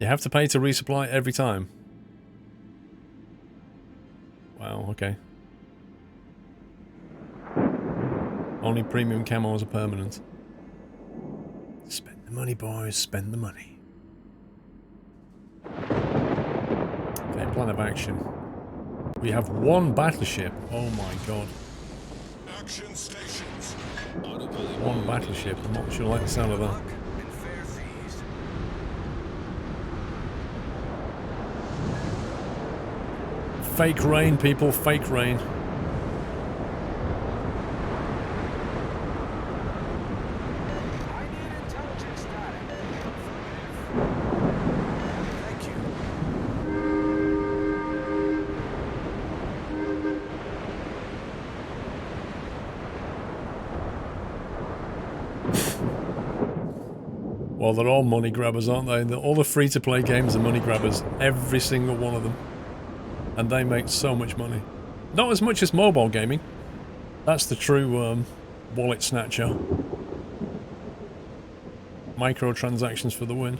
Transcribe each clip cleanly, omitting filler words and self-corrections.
You have to pay to resupply every time. Wow, okay. Only premium camos are permanent. Spend the money, boys. Spend the money. Okay, plan of action. We have one battleship. Oh my god. Action stations. One battleship. I'm not sure I like the sound of that. Fake rain, people. Fake rain. Well, they're all money grabbers, aren't they? All the free-to-play games are money grabbers. Every single one of them. And they make so much money. Not as much as mobile gaming. That's the true wallet snatcher. Microtransactions for the win.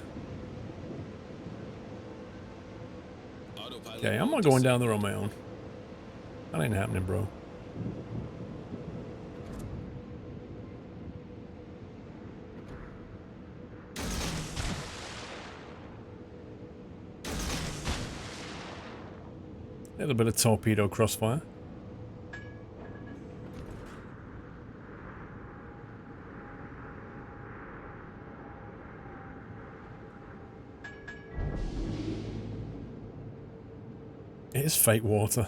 Okay, I'm not going down there on my own. That ain't happening, bro. A little bit of torpedo crossfire. It is fake water.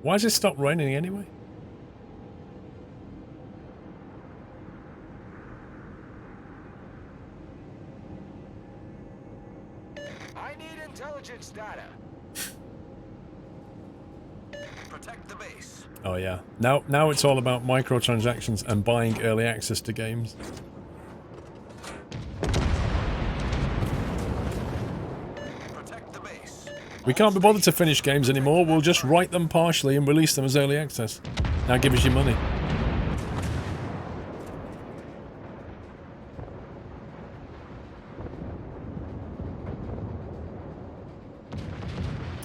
Why has it stopped raining anyway? I need intelligence data. Protect the base. Oh yeah. Now it's all about microtransactions and buying early access to games. Protect the base. We can't be bothered to finish games anymore. We'll just write them partially and release them as early access. Now give us your money.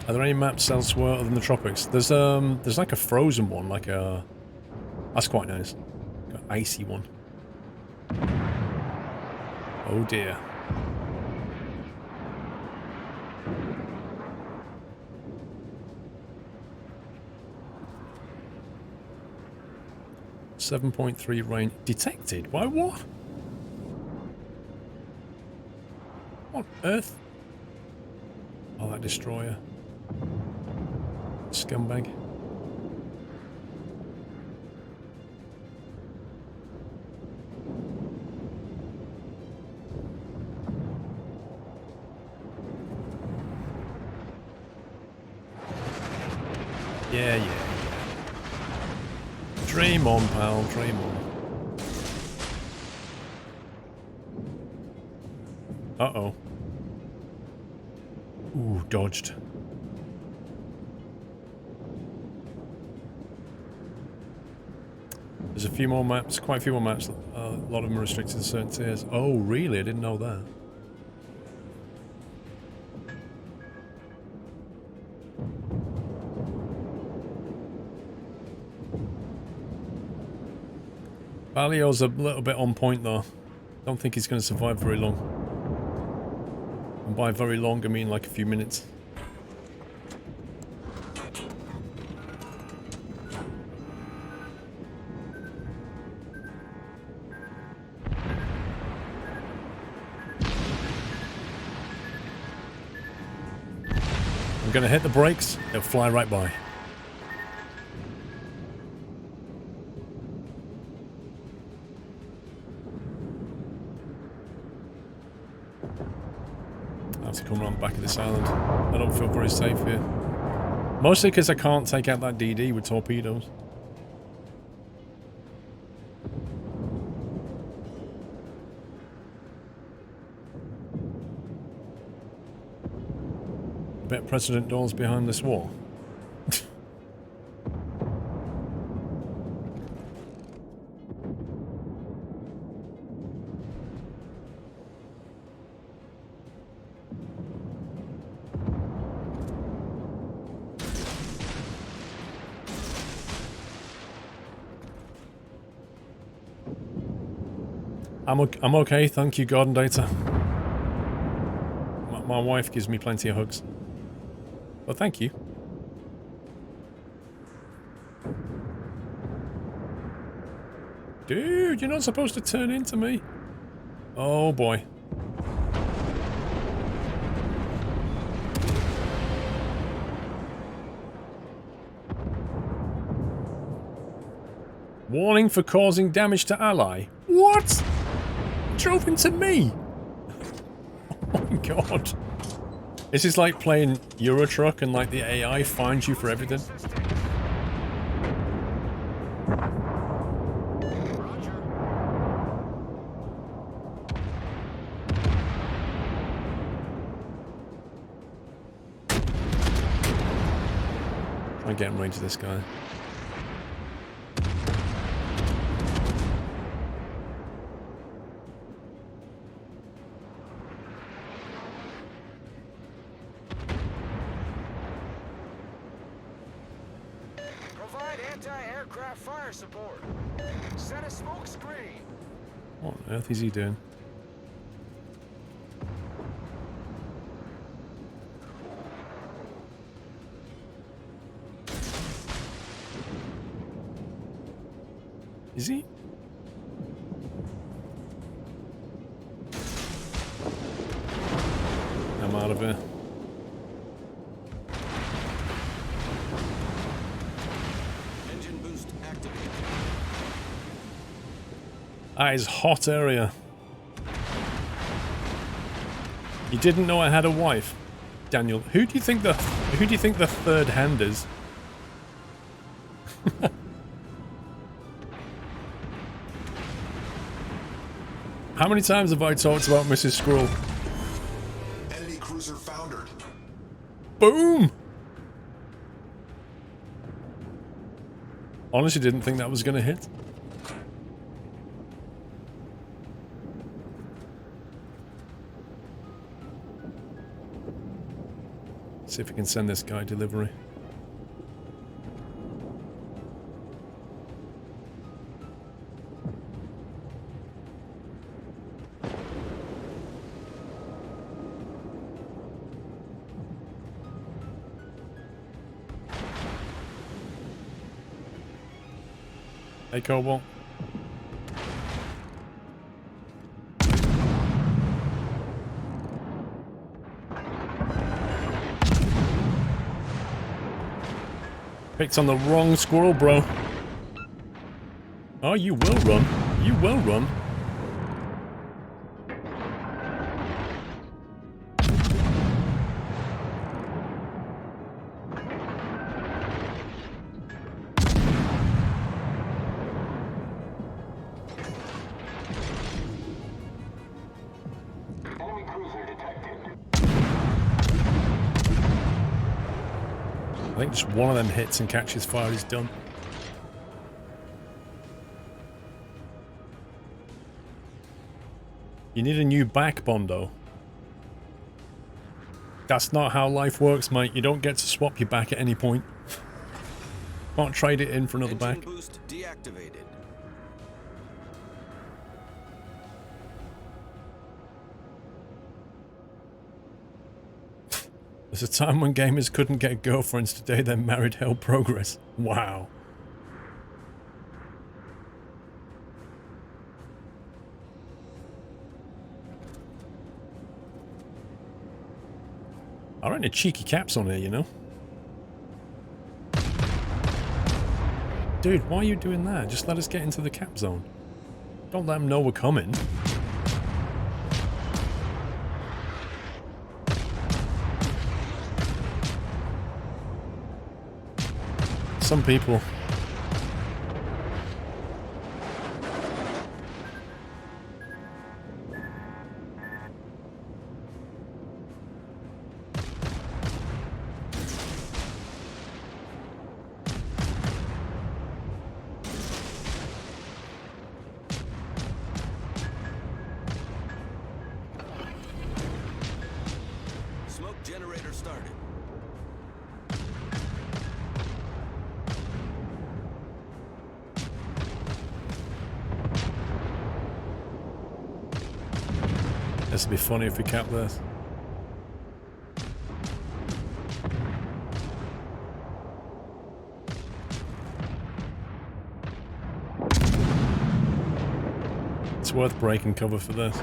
Are there any maps elsewhere other than the tropics? There's like a frozen one, like a... That's quite nice. An icy one. Oh dear. .3 rain detected. Why what? What on earth? Oh, that destroyer. Scumbag. Yeah. Dream on, pal, dream on. Uh-oh. Ooh, dodged. There's a few more maps, quite a few more maps. A lot of them are restricted to certain tiers. Oh, really? I didn't know that. Balio's a little bit on point though. Don't think he's going to survive very long. And by very long, I mean like a few minutes. I'm going to hit the brakes, it'll fly right by. I have to come around the back of this island. I don't feel very safe here. Mostly because I can't take out that DD with torpedoes. Bet President Dole's behind this wall. I'm okay, thank you, Gordon Data. My wife gives me plenty of hugs. But thank you. Dude, you're not supposed to turn into me. Oh boy. Warning for causing damage to ally. What? Drove into me. Oh my god. This is like playing Euro Truck and like the AI finds you for everything. Try and get in range of this guy. Anti-aircraft fire support. Set a smoke screen. What on earth is he doing? Is he? I'm out of here. That is hot area. You didn't know I had a wife, Daniel. Who do you think the third hand is? How many times have I talked about Mrs. Squirrel? Enemy cruiser foundered. Boom! Honestly didn't think that was going to hit. See if we can send this guy delivery. Hey, Cobalt. Picked on the wrong squirrel, bro. Oh, you will run. You will run. Enemy cruiser detected. I think just one of them hits and catches fire is done. You need a new back, Bondo. That's not how life works, mate. You don't get to swap your back at any point. Can't trade it in for another back. Boost deactivated. There's a time when gamers couldn't get girlfriends. Today they're married. Hell progress. Wow. I reckon a cheeky caps on here, you know? Dude, why are you doing that? Just let us get into the cap zone. Don't let them know we're coming. Some people... Smoke generator started. This would be funny if we kept this. It's worth breaking cover for this.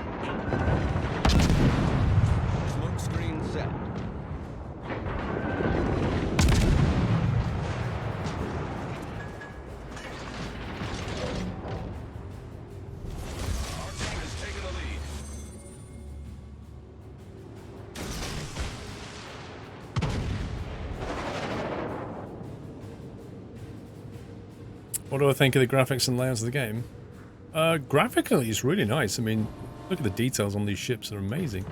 Smoke screen set. Our team has taken the lead. What do I think of the graphics and layouts of the game? Graphically, it's really nice. I mean, look at the details on these ships; they're amazing.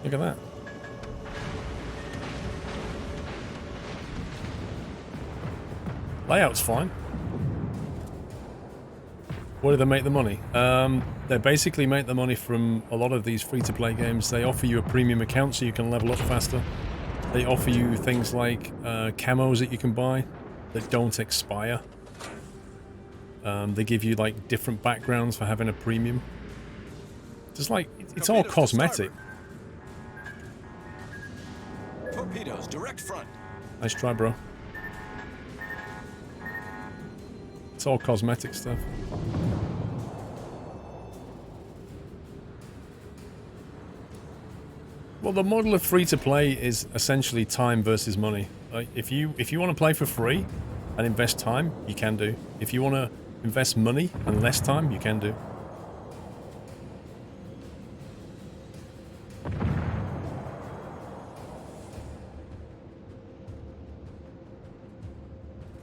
Look at that. Layout's fine. Where do they make the money? They basically make the money from a lot of these free-to-play games. They offer you a premium account so you can level up faster. They offer you things like camos that you can buy that don't expire. They give you like different backgrounds for having a premium. Just like, it's all cosmetic. Torpedoes, direct front. Nice try, bro. It's all cosmetic stuff. Well, the model of free-to-play is essentially time versus money. If you want to play for free and invest time, you can do. If you want to invest money and less time, you can do. I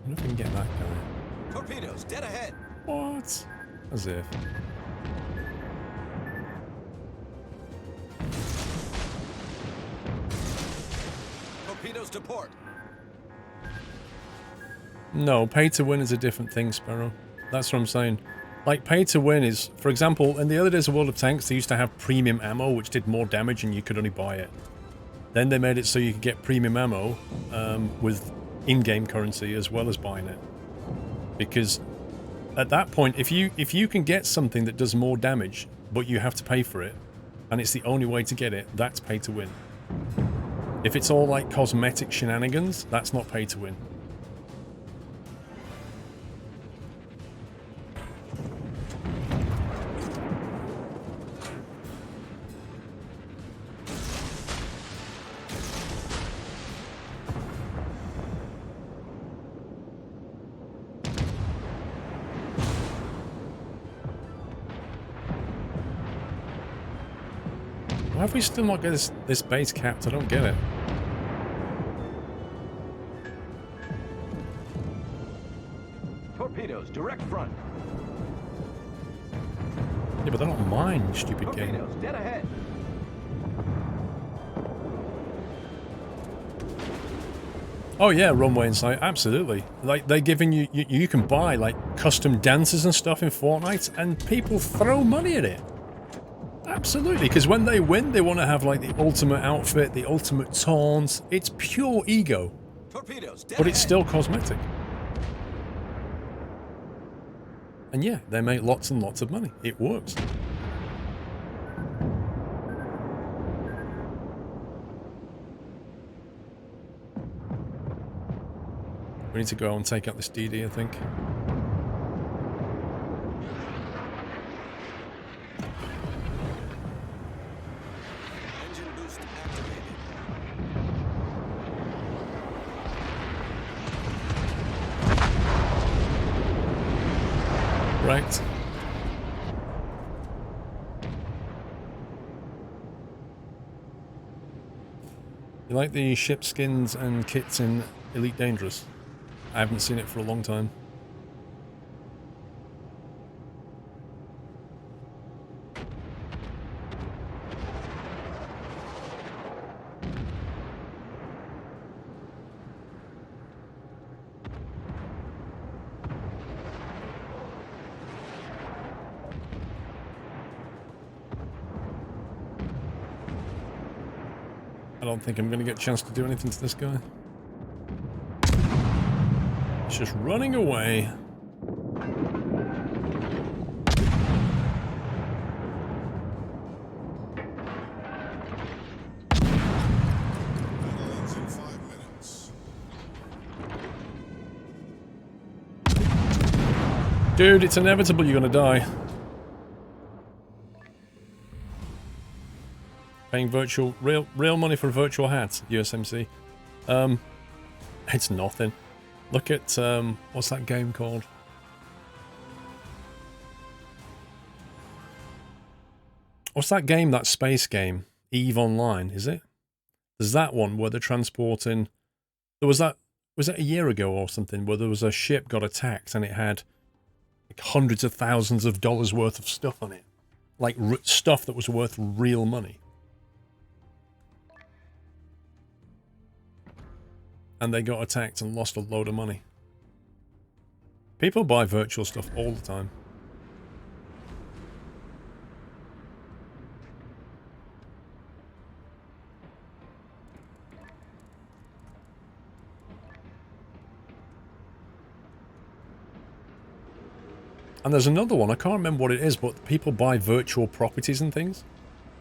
wonder if we can get that guy. Torpedoes, dead ahead. What? As if. Torpedoes to port. No, pay to win is a different thing, Sparrow. That's what I'm saying. Like, pay to win is, for example, in the early days of World of Tanks, they used to have premium ammo, which did more damage and you could only buy it. Then they made it so you could get premium ammo with in-game currency as well as buying it. Because at that point, if you can get something that does more damage, but you have to pay for it, and it's the only way to get it, that's pay to win. If it's all like cosmetic shenanigans, that's not pay to win. Why have we still not got this base capped? I don't get it. Torpedoes, direct front. Yeah, but they're not mine, you stupid game. Torpedoes, dead ahead. Oh yeah, runway inside, absolutely. Like, they're giving you, you can buy like custom dances and stuff in Fortnite, and people throw money at it. Absolutely, because when they win, they want to have like the ultimate outfit, the ultimate taunt. It's pure ego. Torpedoes, dead But it's ahead. still cosmetic. And yeah, they make lots and lots of money. It works. We need to go and take out this DD, I think. Engine boost activated. Right. You like the ship skins and kits in Elite Dangerous? I haven't seen it for a long time. I don't think I'm going to get a chance to do anything to this guy. It's just running away. Dude, it's inevitable you're gonna die. Paying real money for a virtual hat, USMC. It's nothing. Look at, what's that game called? What's that game, that space game? EVE Online, is it? There's that one where they're transporting... was that a year ago or something, where there was a ship got attacked and it had like hundreds of thousands of dollars worth of stuff on it. Like stuff that was worth real money. And they got attacked and lost a load of money. People buy virtual stuff all the time. And there's another one, I can't remember what it is, but people buy virtual properties and things.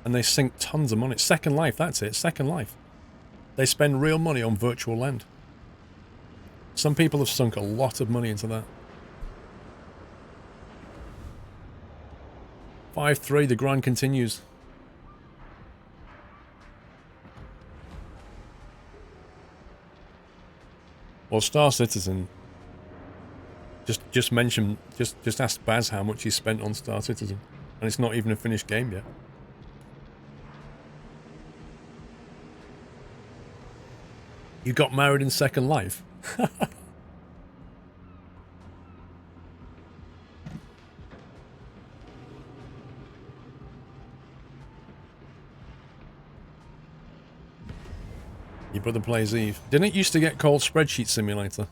And they sink tons of money. Second Life, that's it, Second Life. They spend real money on virtual land. Some people have sunk a lot of money into that. 5-3, the grind continues. Well, Star Citizen... Just ask Baz how much he spent on Star Citizen. And it's not even a finished game yet. You got married in Second Life? Your brother plays Eve. Didn't it used to get called Spreadsheet Simulator?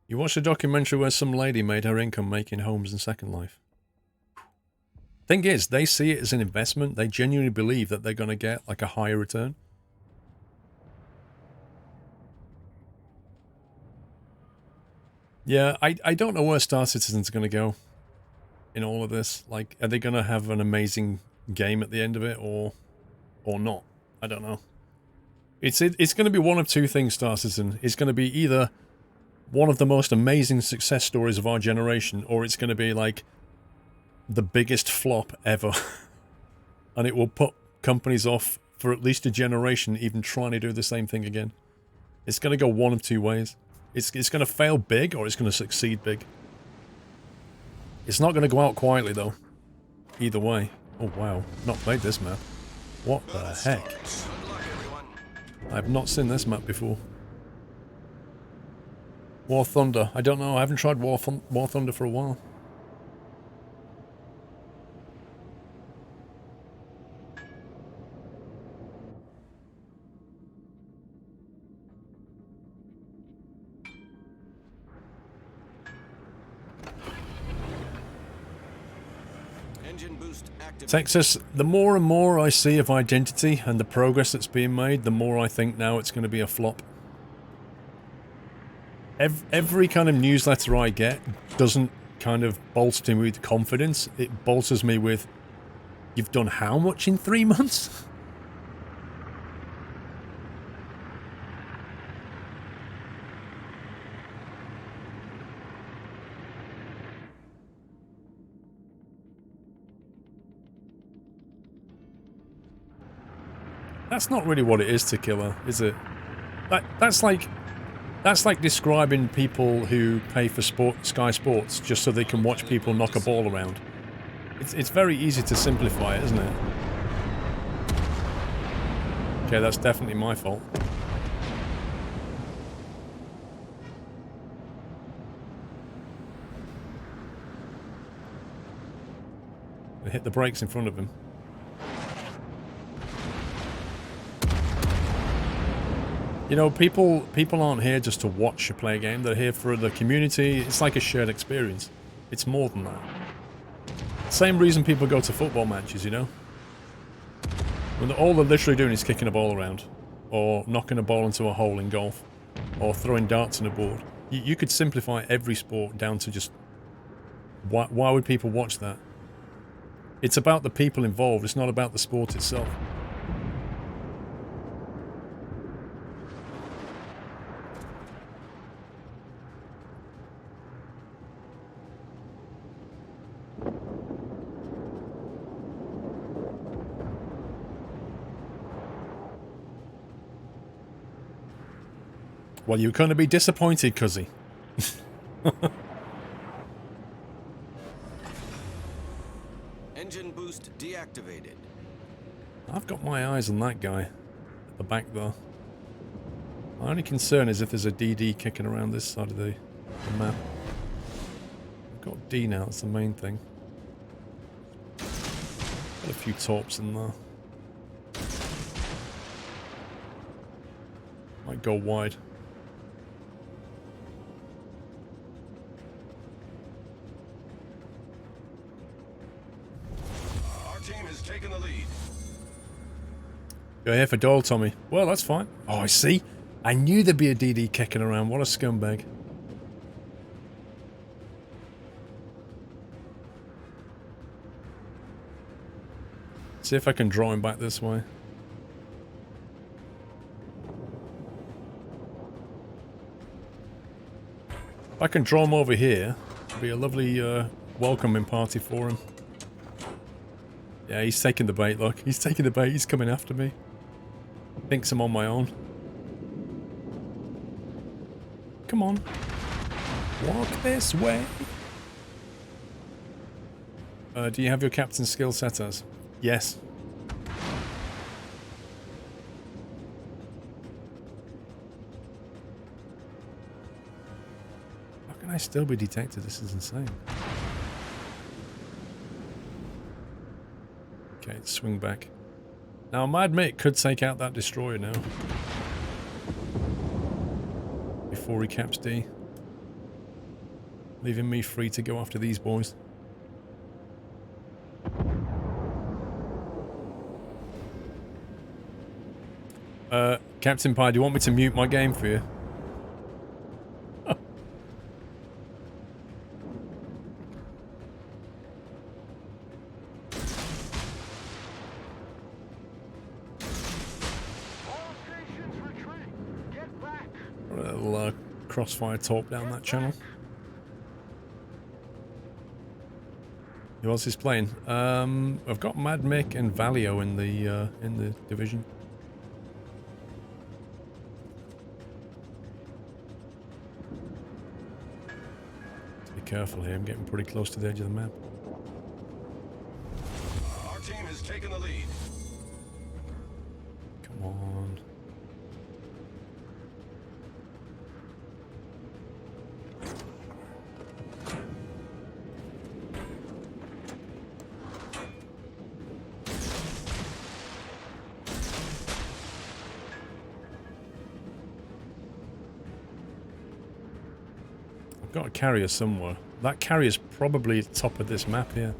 You watched a documentary where some lady made her income making homes in Second Life. Thing is, they see it as an investment. They genuinely believe that they're going to get like a higher return. Yeah, I don't know where Star Citizen's going to go in all of this. Like, are they going to have an amazing game at the end of it or not? I don't know. It's going to be one of two things, Star Citizen. It's going to be either one of the most amazing success stories of our generation, or it's going to be like the biggest flop ever. And it will put companies off for at least a generation even trying to do the same thing again. It's going to go one of two ways. It's going to fail big, or it's going to succeed big. It's not going to go out quietly, though. Either way. Oh, wow. Not played this map. What the heck? I have not seen this map before. War Thunder. I don't know. I haven't tried War Thunder for a while. Engine boost active. Texas, the more and more I see of Identity and the progress that's being made, the more I think now it's going to be a flop. Every kind of newsletter I get doesn't kind of bolster me with confidence. It bolsters me with, you've done how much in 3 months? That's not really what it is to Killer, is it? That's like describing people who pay for Sky Sports just so they can watch people knock a ball around. It's very easy to simplify it, isn't it? Okay, that's definitely my fault. I hit the brakes in front of him. You know, people aren't here just to watch you play a game. They're here for the community. It's like a shared experience. It's more than that. Same reason people go to football matches, you know? When all they're literally doing is kicking a ball around. Or knocking a ball into a hole in golf. Or throwing darts on a board. You could simplify every sport down to just... Why would people watch that? It's about the people involved. It's not about the sport itself. Well, you're going to be disappointed, cuzzy. Engine boost deactivated. I've got my eyes on that guy at the back there. My only concern is if there's a DD kicking around this side of the map. I've got D now, that's the main thing. Got a few torps in there. Might go wide. Our team has taken the lead. You're here for Doyle, Tommy. Well, that's fine. Oh, I see. I knew there'd be a DD kicking around. What a scumbag. See if I can draw him back this way. If I can draw him over here, it'll be a lovely welcoming party for him. Yeah, he's taking the bait, look. He's taking the bait. He's coming after me. Thinks I'm on my own. Come on. Walk this way. Do you have your captain's skill set as? Yes. How can I still be detected? This is insane. Okay, swing back. Now, Mad Mick could take out that destroyer now. Before he caps D. Leaving me free to go after these boys. Captain Pie, do you want me to mute my game for you? All stations retreat. Get back. A little crossfire torp down that channel. Who else is playing? I've got Mad Mick and Valio in the division. Be careful here. I'm getting pretty close to the edge of the map. Our team has taken the lead. Come on. I've got a carrier somewhere. That carrier's probably at the top of this map here.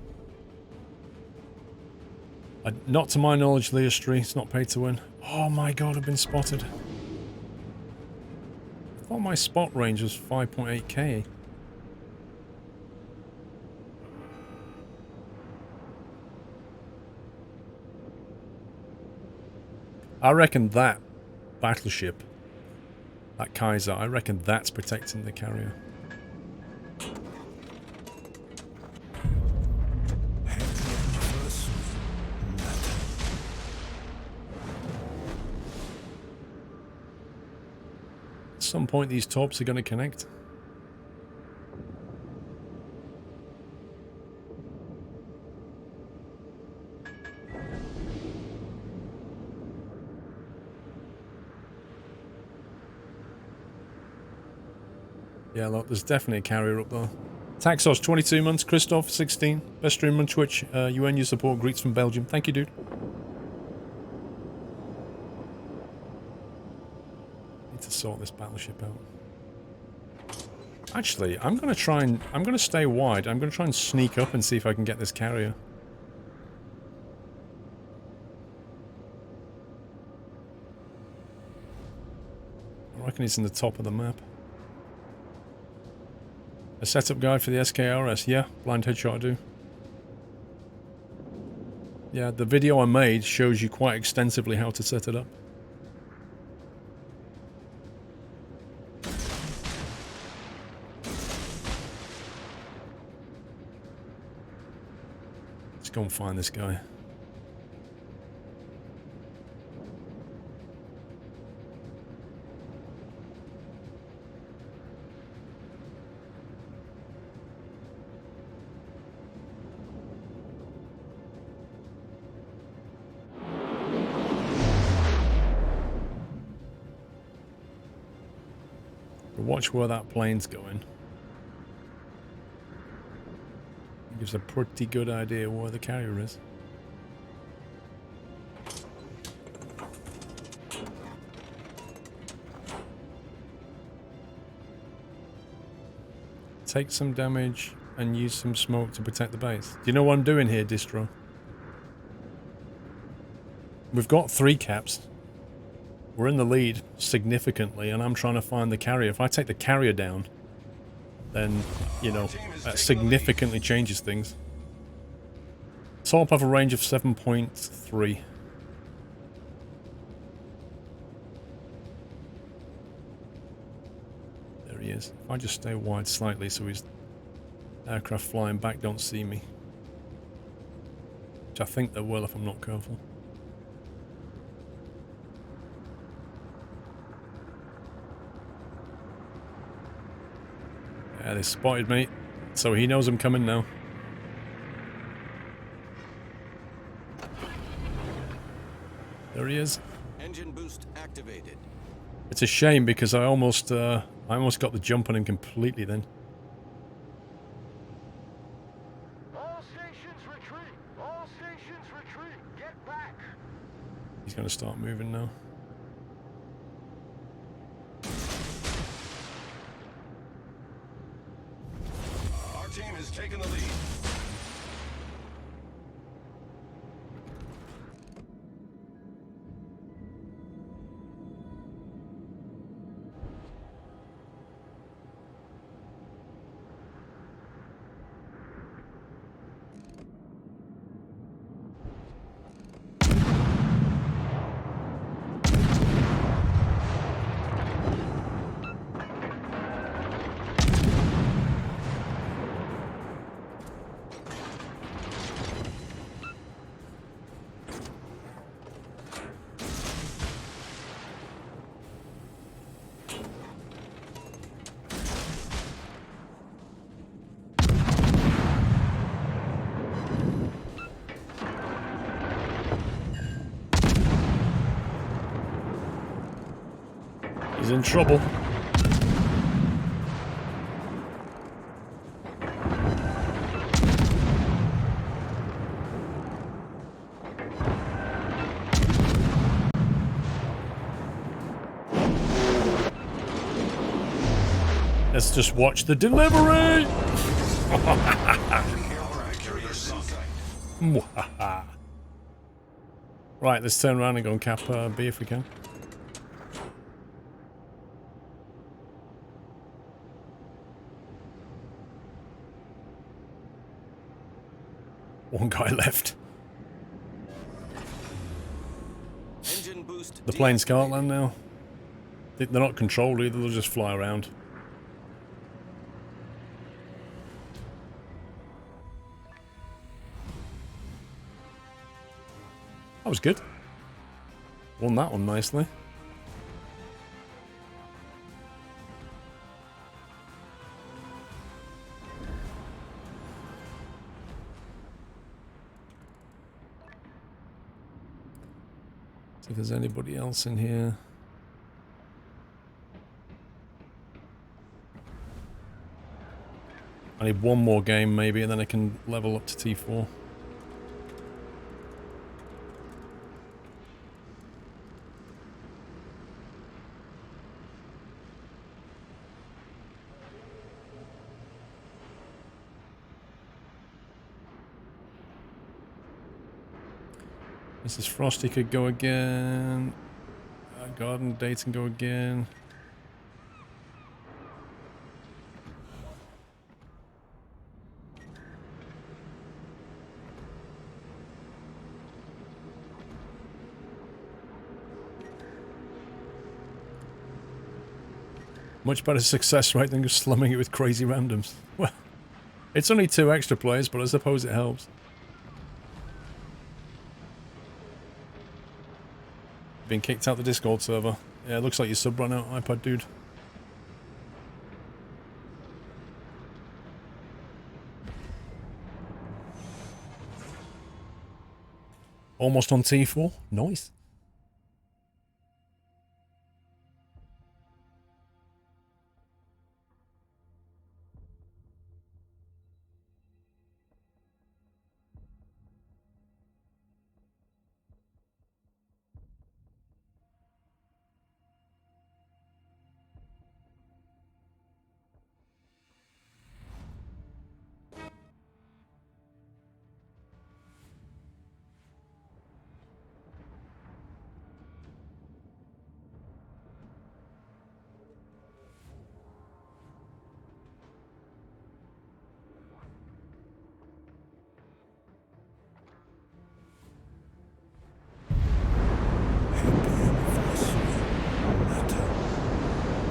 Not to my knowledge, Leostri. It's not paid to win. Oh my god, I've been spotted. I thought my spot range was 5.8k. I reckon that battleship, that Kaiser, I reckon that's protecting the carrier. At some point these torps are going to connect. Yeah, look, there's definitely a carrier up there. Taxos, 22 months. Christoph, 16. Best streamer on Twitch. You earn your support. Greets from Belgium. Thank you, dude. Need to sort this battleship out. Actually, I'm going to stay wide. I'm going to try and sneak up and see if I can get this carrier. I reckon it's in the top of the map. A setup guide for the SKRS. Yeah, blind headshot I do. Yeah, the video I made shows you quite extensively how to set it up. Let's go and find this guy. Watch where that plane's going. It gives a pretty good idea where the carrier is. Take some damage and use some smoke to protect the base. Do you know what I'm doing here, Distro? We've got 3 caps. We're in the lead significantly, and I'm trying to find the carrier. If I take the carrier down, then, you know, that significantly changes things. Assault have a range of 7.3. There he is. If I just stay wide slightly so his aircraft flying back don't see me. Which I think they will if I'm not careful. Yeah, they spotted me, so he knows I'm coming now. There he is. Engine boost activated. It's a shame because I almost got the jump on him completely then. All stations retreat. All stations retreat. Get back. He's going to start moving now. Our team has taken the lead. He's in trouble. Let's just watch the delivery! Right, let's turn around and go and cap B if we can. One guy left. Engine boost. The planes can't land now. They're not controlled either, they'll just fly around. That was good. Won that one nicely. See if there's anybody else in here. I need one more game maybe and then I can level up to T4. Mrs. Frosty could go again. Garden Dayton go again. Much better success rate than just slumming it with crazy randoms. Well, it's only 2 extra players, but I suppose it helps. Been kicked out the Discord server. Yeah, it looks like your sub ran out, iPad dude. Almost on T4. Nice.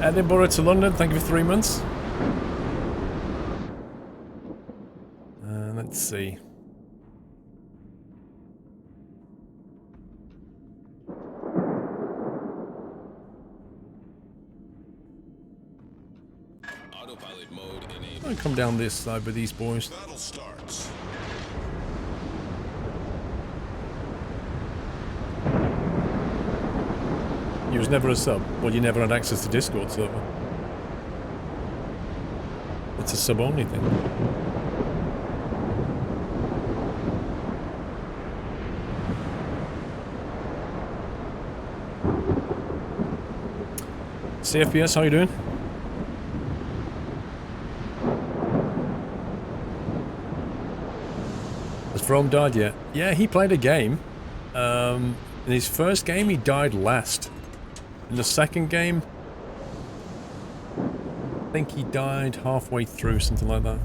Edinburgh to London, thank you for 3 months. Let's see. Autopilot mode enabled. I'll come down this side with these boys. Battle starts. You was never a sub. Well, you never had access to Discord server. It's a sub-only thing. CFPS, how you doing? Has Frome died yet? Yeah, he played a game. In his first game, he died last. In the second game, I think he died halfway through, something like that.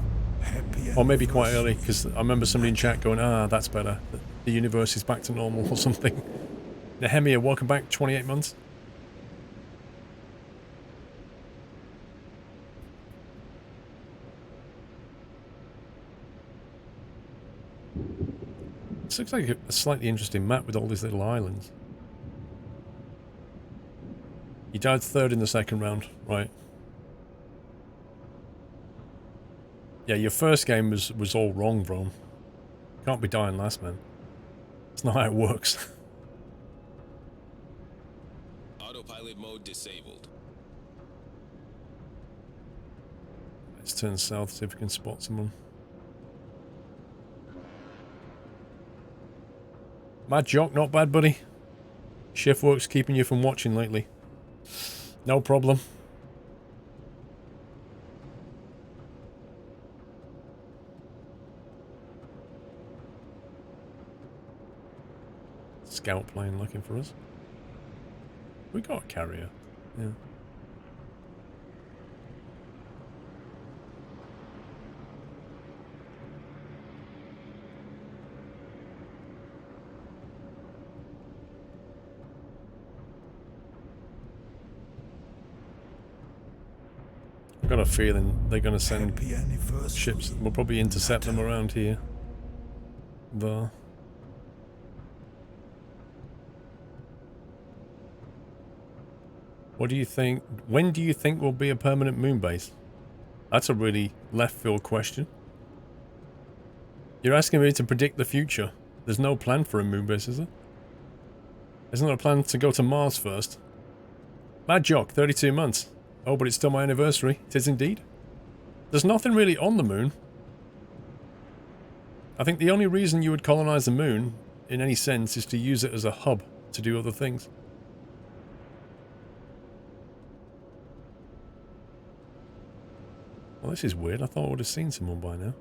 Or maybe quite early, because I remember somebody in chat going, ah, that's better. The universe is back to normal or something. Nehemiah, welcome back, 28 months. This looks like a slightly interesting map with all these little islands. He died third in the second round, right? Yeah, your first game was all wrong, bro. Can't be dying last, man. It's not how it works. Autopilot mode disabled. Let's turn south, see if we can spot someone. Mad Jock, not bad, buddy. Shift work's keeping you from watching lately. No problem. Scout plane looking for us. We got a carrier. Yeah. I've got a feeling they're going to send ships. We'll probably intercept them around here. There. What do you think? When do you think will be a permanent moon base? That's a really left field question. You're asking me to predict the future. There's no plan for a moon base, is there? Isn't there a plan to go to Mars first? Mad Jock, 32 months. Oh, but it's still my anniversary. It is indeed. There's nothing really on the moon. I think the only reason you would colonize the moon, in any sense, is to use it as a hub to do other things. Well, this is weird. I thought I would have seen someone by now.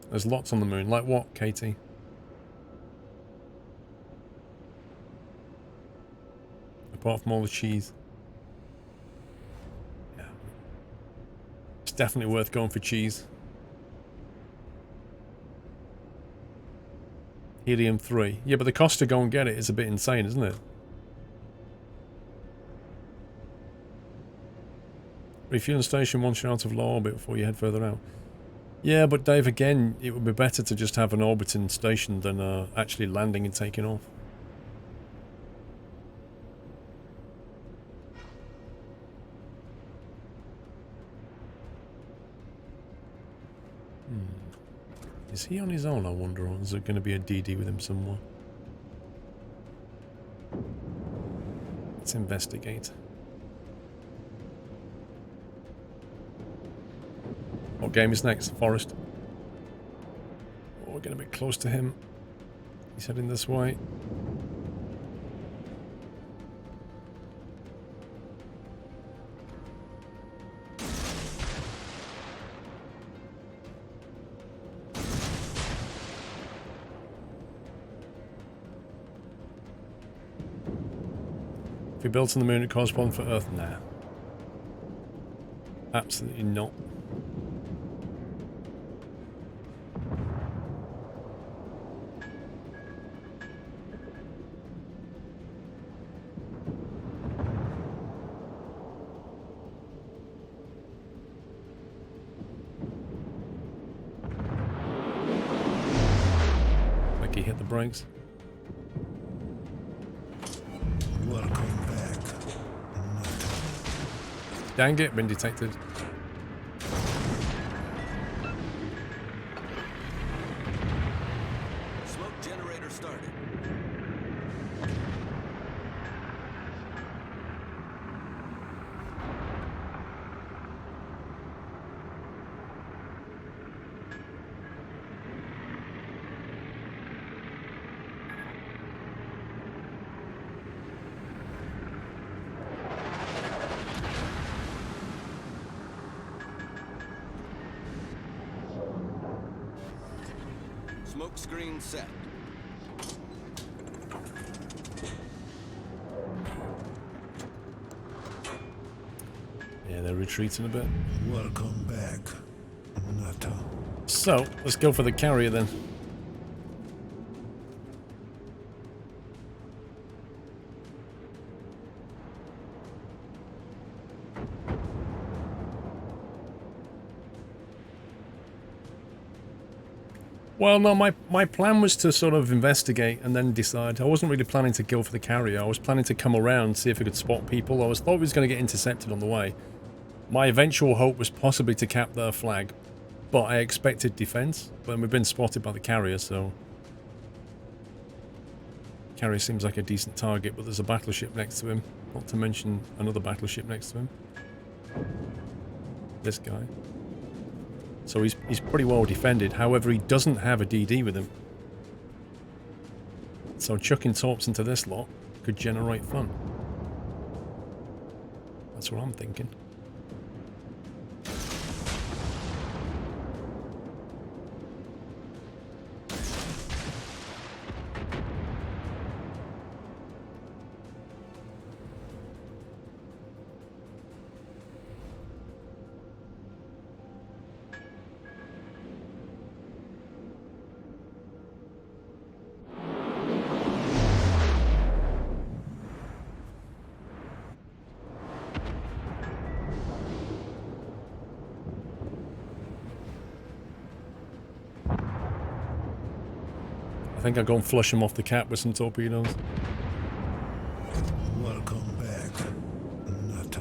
There's lots on the moon. Like what, Katie? Apart from all the cheese. Yeah. It's definitely worth going for cheese. Helium-3. Yeah, but the cost to go and get it is a bit insane, isn't it? Refueling station once you're out of low orbit before you head further out. Yeah, but Dave, again, it would be better to just have an orbiting station than actually landing and taking off. Is he on his own, I wonder, or is there going to be a DD with him somewhere? Let's investigate. What game is next? Forest. Oh, we're getting a bit close to him. He's heading this way. If we built on the moon, it corresponds for Earth? Nah. Absolutely not. he hit the brakes. Welcome back. Dang it, been detected. Smoke generator started. Smoke screen set. Yeah, they're retreating a bit. Welcome back. Nata. So, let's go for the carrier then. Well, no, my plan was to sort of investigate and then decide. I wasn't really planning to go for the carrier. I was planning to come around, see if I could spot people. Thought we was going to get intercepted on the way. My eventual hope was possibly to cap their flag, but I expected defense. But we've been spotted by the carrier, so... Carrier seems like a decent target, but there's a battleship next to him. Not to mention another battleship next to him. This guy. So he's pretty well defended. However, he doesn't have a DD with him. So chucking torps into this lot could generate fun. That's what I'm thinking. I think I'll go and flush him off the cap with some torpedoes. Welcome back. Nata.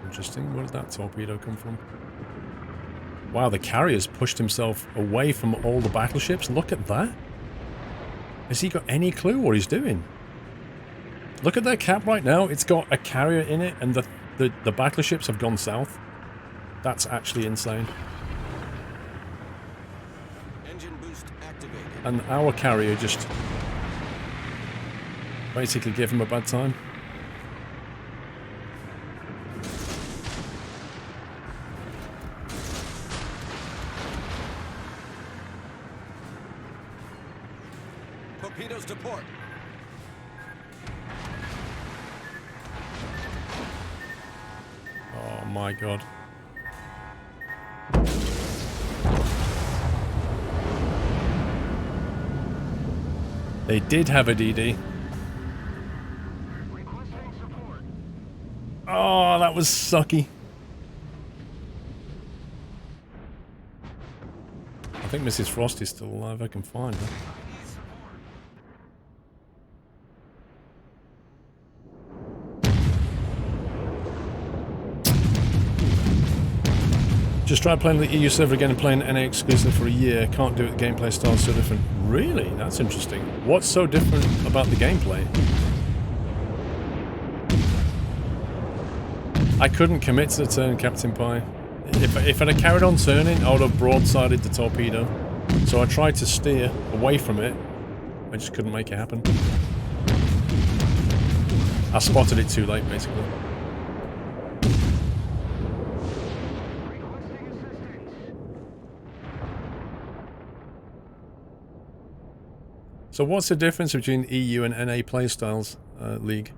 Interesting. Where did that torpedo come from? Wow, the carrier's pushed himself away from all the battleships. Look at that. Has he got any clue what he's doing? Look at that cap right now. It's got a carrier in it, and the battleships have gone south. That's actually insane. Engine boost activated. And our carrier just basically gave him a bad time. Torpedoes to port. Oh my god. They did have a DD. Requesting support. Oh, that was sucky. I think Mrs. Frost is still alive. I can find her. Just tried playing the EU server again and playing NA exclusive for a year. Can't do it. The gameplay style's so different. Really? That's interesting. What's so different about the gameplay? I couldn't commit to the turn, Captain Pie. If I'd have carried on turning, I would have broadsided the torpedo. So I tried to steer away from it. I just couldn't make it happen. I spotted it too late, basically. Requesting assistance. So what's the difference between EU and NA playstyles, League?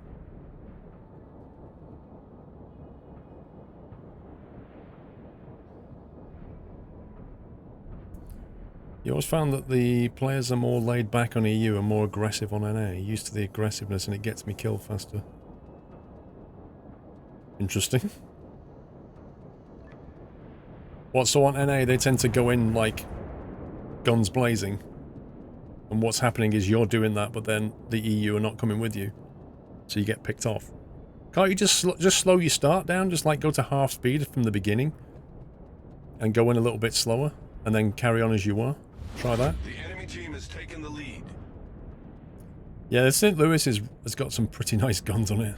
You always found that the players are more laid back on EU and more aggressive on NA. Used to the aggressiveness and it gets me killed faster. Interesting. What, so on NA, they tend to go in, like, guns blazing. And what's happening is you're doing that, but then the EU are not coming with you. So you get picked off. Can't you just slow your start down? Just, like, go to half speed from the beginning? And go in a little bit slower? And then carry on as you are? Try that. The enemy team has taken the lead. Yeah, the St. Louis has got some pretty nice guns on it.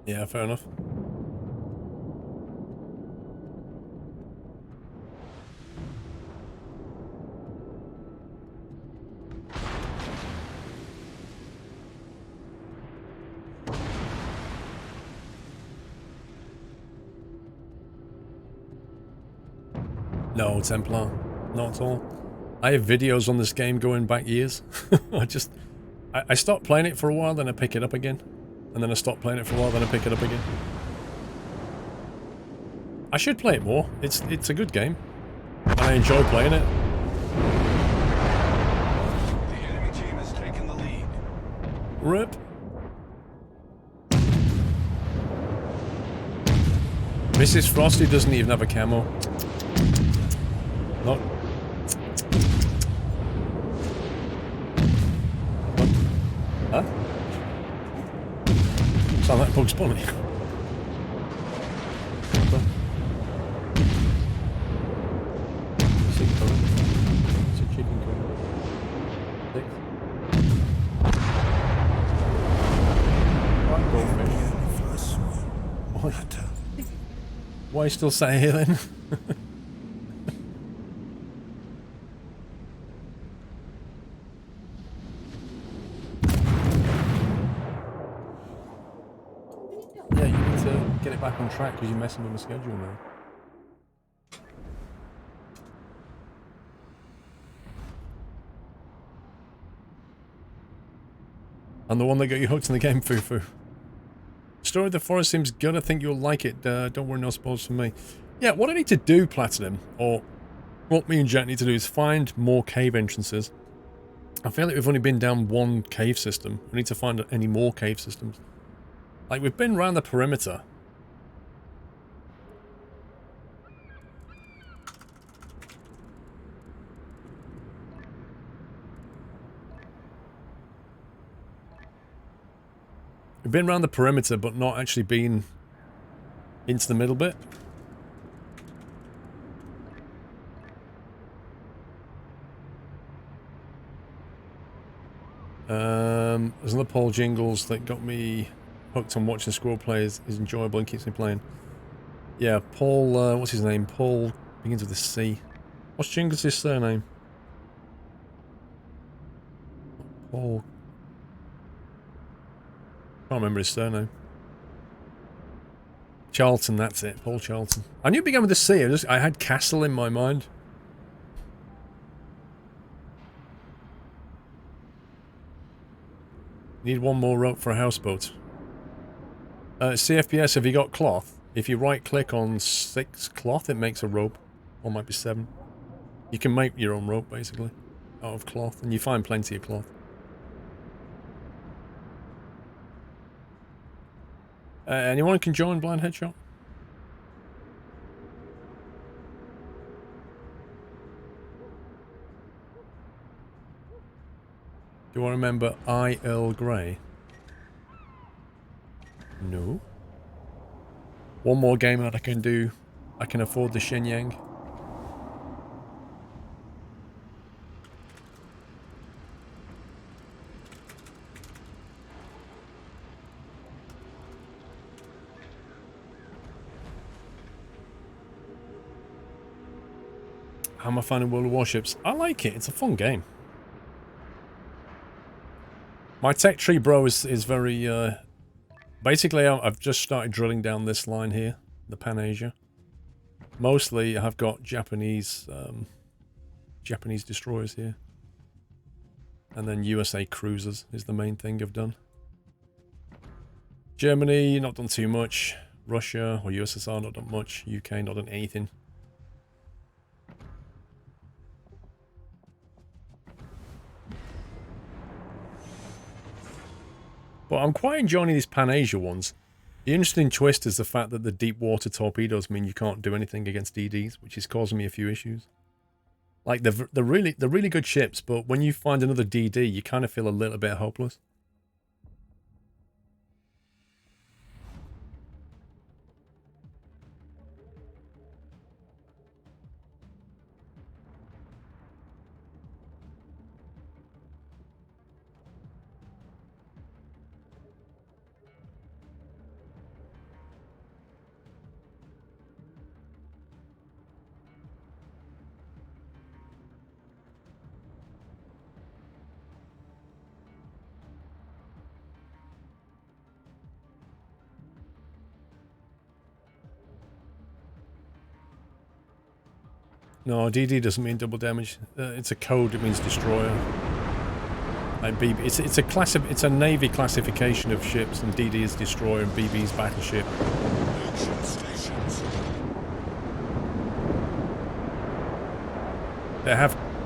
Yeah, fair enough. No, Templar. Not at all. I have videos on this game going back years. I stopped playing it for a while, then I pick it up again. And then I stop playing it for a while, then I pick it up again. I should play it more. It's a good game. And I enjoy playing it. The enemy team has taken the lead. RIP. Mrs. Frosty doesn't even have a camo. Not. Huh? Sound like Bugs Bunny. Why are you still sat here then? Yeah, you need to get it back on track because you're messing with my schedule now. I'm the one that got you hooked in the game, Fufu. Story of the Forest seems good. I think you'll like it. Don't worry, no spoilers for me. Yeah, what I need to do, Platinum, or what me and Jack need to do is find more cave entrances. I feel like we've only been down one cave system. We need to find any more cave systems. Like, we've been around the perimeter. We've been around the perimeter, but not actually been into the middle bit. There's another Paul Jingles that got me hooked on watching Squirrel play. Is enjoyable and keeps me playing. Yeah, Paul, what's his name? Paul begins with a C. What's Jingles' surname? Paul. Can't remember his surname. Charlton, that's it. Paul Charlton. I knew it began with a C. I had Castle in my mind. Need one more rope for a houseboat. CFPS, have you got cloth? If you right click on 6 cloth, it makes a rope. Or it might be 7. You can make your own rope, basically, out of cloth. And you find plenty of cloth. Anyone can join Blind Headshot? Do I remember I. Earl Grey? No. One more game that I can do. I can afford the Shenyang. How am I finding World of Warships? I like it. It's a fun game. My tech tree, bro, is very... basically, I've just started drilling down this line here, the Pan-Asia. Mostly, I've got Japanese destroyers here. And then USA cruisers is the main thing I've done. Germany, not done too much. Russia or USSR, not done much. UK, not done anything. But I'm quite enjoying these Pan-Asia ones. The interesting twist is the fact that the deep water torpedoes mean you can't do anything against DDs, which is causing me a few issues. Like, they're really good ships, but when you find another DD, you kind of feel a little bit hopeless. No, DD doesn't mean double damage. It's a code. It means destroyer. Like BB, it's a navy classification of ships, and DD is destroyer, and BB is battleship. Action stations.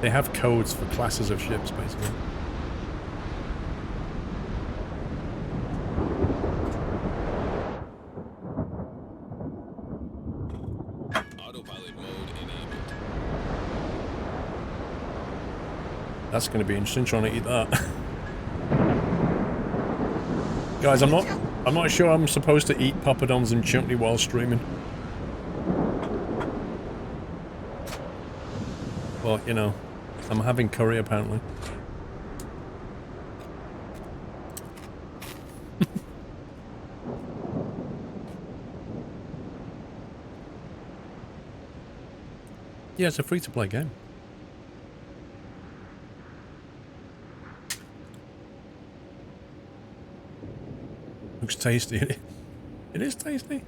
They have codes for classes of ships, basically. That's going to be interesting, trying to eat that. Guys, I'm not sure I'm supposed to eat poppadoms and chutney while streaming. But, you know, I'm having curry apparently. Yeah, it's a free-to-play game. Looks tasty. It is tasty.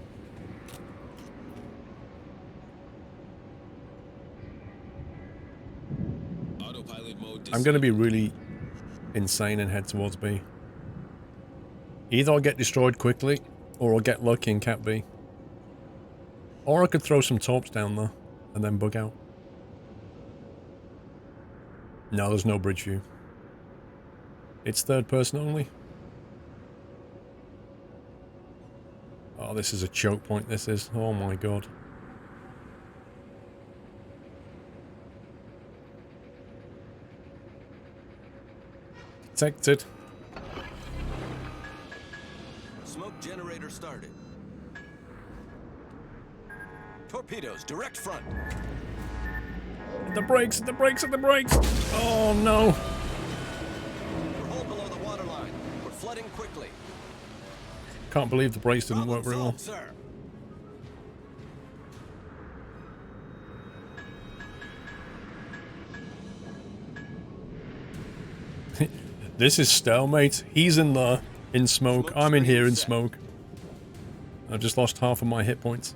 Autopilot mode. I'm going to be really insane and head towards B. Either I'll get destroyed quickly, or I'll get lucky and cap B. Or I could throw some torps down there, and then bug out. No, there's no bridge view. It's third person only. Oh, this is a choke point, this is. Oh my god. Detected. Smoke generator started. Torpedoes, direct front. The brakes, the brakes, the brakes! Oh no! We're hull below the waterline. We're flooding quickly. Can't believe the brakes didn't work very well. Sir. This is stalemate. He's in there, in smoke. I'm in here in smoke. I've just lost half of my hit points.